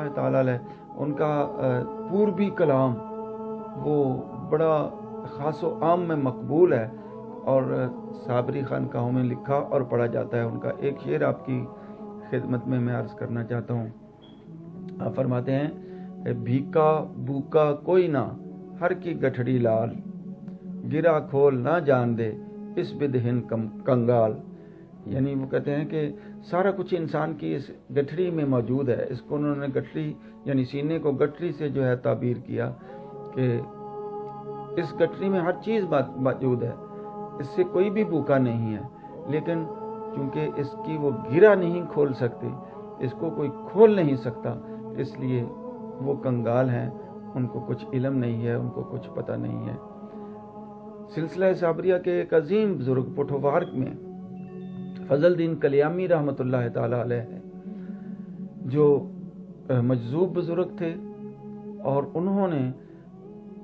اللہ تعالی علیہ، ان کا پوربی کلام وہ بڑا خاص و عام میں مقبول ہے اور صابری خانقاہوں میں لکھا اور پڑھا جاتا ہے۔ ان کا ایک شعر آپ کی خدمت میں عرض کرنا چاہتا ہوں۔ آپ فرماتے ہیں، بھیکا بھوکا کوئی نہ، ہر کی گٹھڑی لال، گرا کھول نہ جان دے اس بدہن کنگال۔ یعنی وہ کہتے ہیں کہ سارا کچھ انسان کی اس گٹھڑی میں موجود ہے۔ اس کو انہوں نے گٹھڑی یعنی سینے کو گٹھڑی سے جو ہے تعبیر کیا کہ اس گٹھڑی میں ہر چیز موجود ہے، اس سے کوئی بھی بھوکا نہیں ہے، لیکن چونکہ اس کی وہ گرا نہیں کھول سکتے، اس کو کوئی کھول نہیں سکتا، اس لیے وہ کنگال ہیں، ان کو کچھ علم نہیں ہے، ان کو کچھ پتہ نہیں ہے۔ سلسلہ صابریہ کے ایک عظیم بزرگ پٹھوارک میں فضل الدین کلیامی رحمۃ اللہ تعالی علیہ ہے، جو مجذوب بزرگ تھے، اور انہوں نے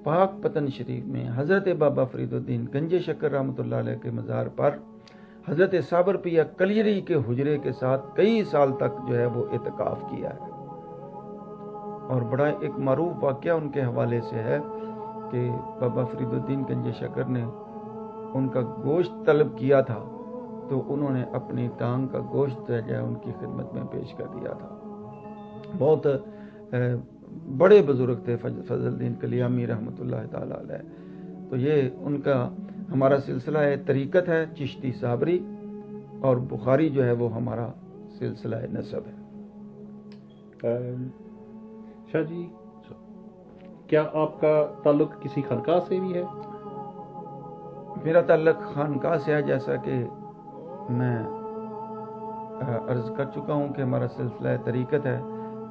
پاک پتن شریف میں حضرت بابا فرید الدین گنج شکر رحمۃ اللہ علیہ کے مزار پر حضرت صابر پیا کلیری کے حجرے کے ساتھ کئی سال تک جو ہے وہ اعتکاف کیا ہے۔ اور بڑا ایک معروف واقعہ ان کے حوالے سے ہے کہ بابا فرید الدین گنج شکر نے ان کا گوشت طلب کیا تھا، تو انہوں نے اپنی ٹانگ کا گوشت جو ہے ان کی خدمت میں پیش کر دیا تھا۔ بہت بڑے بزرگ تھے فضل الدین کلیامی رحمۃ اللہ تعالی علیہ۔ تو یہ ان کا ہمارا سلسلہ طریقت ہے چشتی صابری، اور بخاری جو ہے وہ ہمارا سلسلہ نسب ہے۔ شاہ جی، کیا آپ کا تعلق کسی خانقاہ سے بھی ہے؟ میرا تعلق خانقاہ سے ہے، جیسا کہ میں عرض کر چکا ہوں کہ ہمارا سلسلہ طریقت ہے۔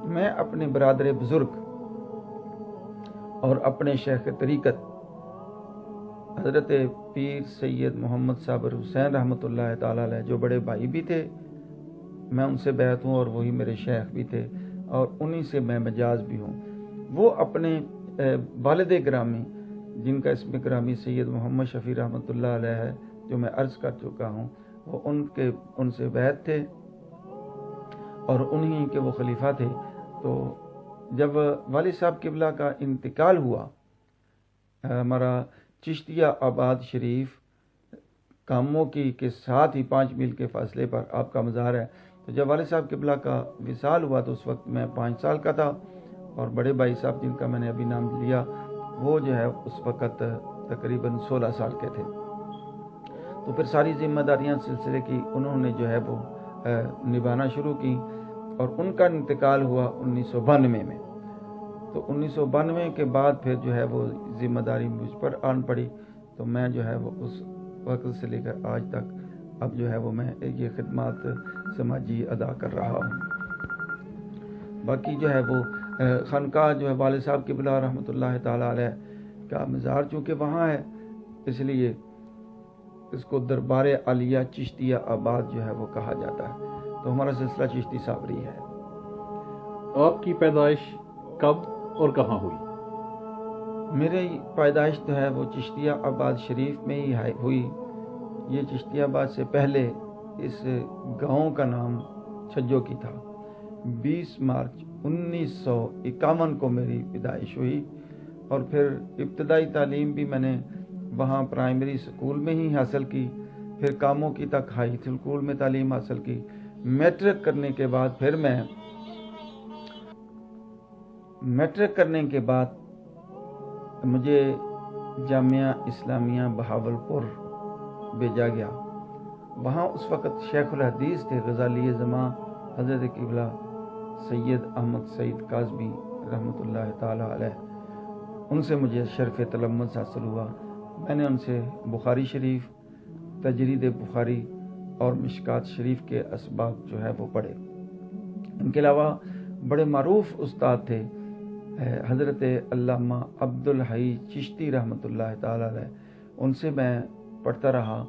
میں اپنے برادر بزرگ اور اپنے شیخ طریقت حضرت پیر سید محمد صابر حسین رحمۃ اللہ تعالی علیہ، جو بڑے بھائی بھی تھے، میں ان سے بیعت ہوں اور وہی میرے شیخ بھی تھے، اور انہی سے میں مجاز بھی ہوں۔ وہ اپنے والد گرامی، جن کا اسم گرامی سید محمد شفیع رحمۃ اللہ علیہ ہے، جو میں عرض کر چکا ہوں، وہ ان سے بیعت تھے اور انہی کے وہ خلیفہ تھے۔ تو جب والد صاحب قبلہ کا انتقال ہوا، ہمارا چشتیہ آباد شریف کاموں کی کے ساتھ ہی 5 میل کے فاصلے پر آپ کا مزار ہے۔ تو جب والد صاحب قبلہ کا وصال ہوا تو اس وقت میں 5 سال کا تھا، اور بڑے بھائی صاحب جن کا میں نے ابھی نام لیا، وہ جو ہے اس وقت تقریباً 16 سال کے تھے۔ تو پھر ساری ذمہ داریاں سلسلے کی انہوں نے جو ہے وہ نبھانا شروع کی، اور ان کا انتقال ہوا 1992 میں۔ تو 1992 کے بعد پھر جو ہے وہ ذمہ داری مجھ پر آن پڑی، تو میں جو ہے وہ اس وقت سے لے کر آج تک اب جو ہے وہ میں یہ خدمات سماجی ادا کر رہا ہوں۔ باقی جو ہے وہ خانقاہ جو ہے والد صاحب قبلہ رحمۃ اللہ تعالی علیہ کا مزار چونکہ وہاں ہے، اس لیے اس کو دربار عالیہ چشتیہ آباد جو ہے وہ کہا جاتا ہے۔ تو ہمارا سلسلہ چشتی صابری ہے۔ آپ کی پیدائش کب اور کہاں ہوئی؟ میری پیدائش جو ہے وہ چشتیہ آباد شریف میں ہی ہوئی۔ یہ چشتیہ آباد سے پہلے اس گاؤں کا نام چھجو کی تھا۔ 20 مارچ 1951 کو میری پیدائش ہوئی، اور پھر ابتدائی تعلیم بھی میں نے وہاں پرائمری اسکول میں ہی حاصل کی، پھر کاموں کی تک ہائی اسکول میں تعلیم حاصل کی۔ میٹرک کرنے کے بعد مجھے جامعہ اسلامیہ بہاولپور بھیجا گیا۔ وہاں اس وقت شیخ الحدیث تھے غزالی زماں حضرت قبلہ سید احمد سعید کاظمی رحمۃ اللہ تعالی علیہ، ان سے مجھے شرف تلمذ حاصل ہوا۔ میں نے ان سے بخاری شریف، تجرید بخاری اور مشکات شریف کے اسباق جو ہے وہ پڑھے۔ ان کے علاوہ بڑے معروف استاد تھے حضرت علامہ عبدالحی چشتی رحمۃ اللہ تعالی علیہ، ان سے میں پڑھتا رہا،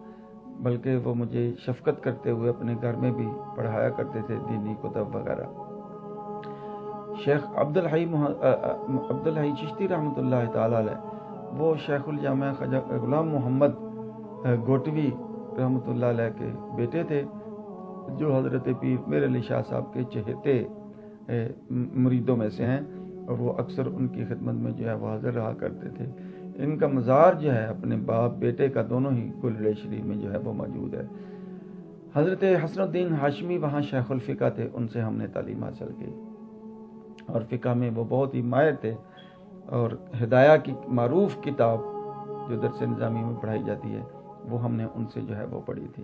بلکہ وہ مجھے شفقت کرتے ہوئے اپنے گھر میں بھی پڑھایا کرتے تھے دینی کتب وغیرہ۔ شیخ عبدالحی چشتی رحمۃ اللہ تعالی علیہ وہ شیخ الجامع خواجہ غلام محمد گوٹوی رحمۃ اللہ علیہ کے بیٹے تھے، جو حضرت پیر میر علی شاہ صاحب کے چہیتے مریدوں میں سے ہیں اور وہ اکثر ان کی خدمت میں جو ہے وہ حاضر رہا کرتے تھے۔ ان کا مزار جو ہے اپنے باپ بیٹے کا دونوں ہی گلڑے شریف میں جو ہے وہ موجود ہے۔ حضرت حسن الدین ہاشمی وہاں شیخ الفقہ تھے، ان سے ہم نے تعلیم حاصل کی اور فقہ میں وہ بہت ہی ماہر تھے، اور ہدایہ کی معروف کتاب جو درس نظامی میں پڑھائی جاتی ہے وہ ہم نے ان سے جو ہے وہ پڑھی تھی۔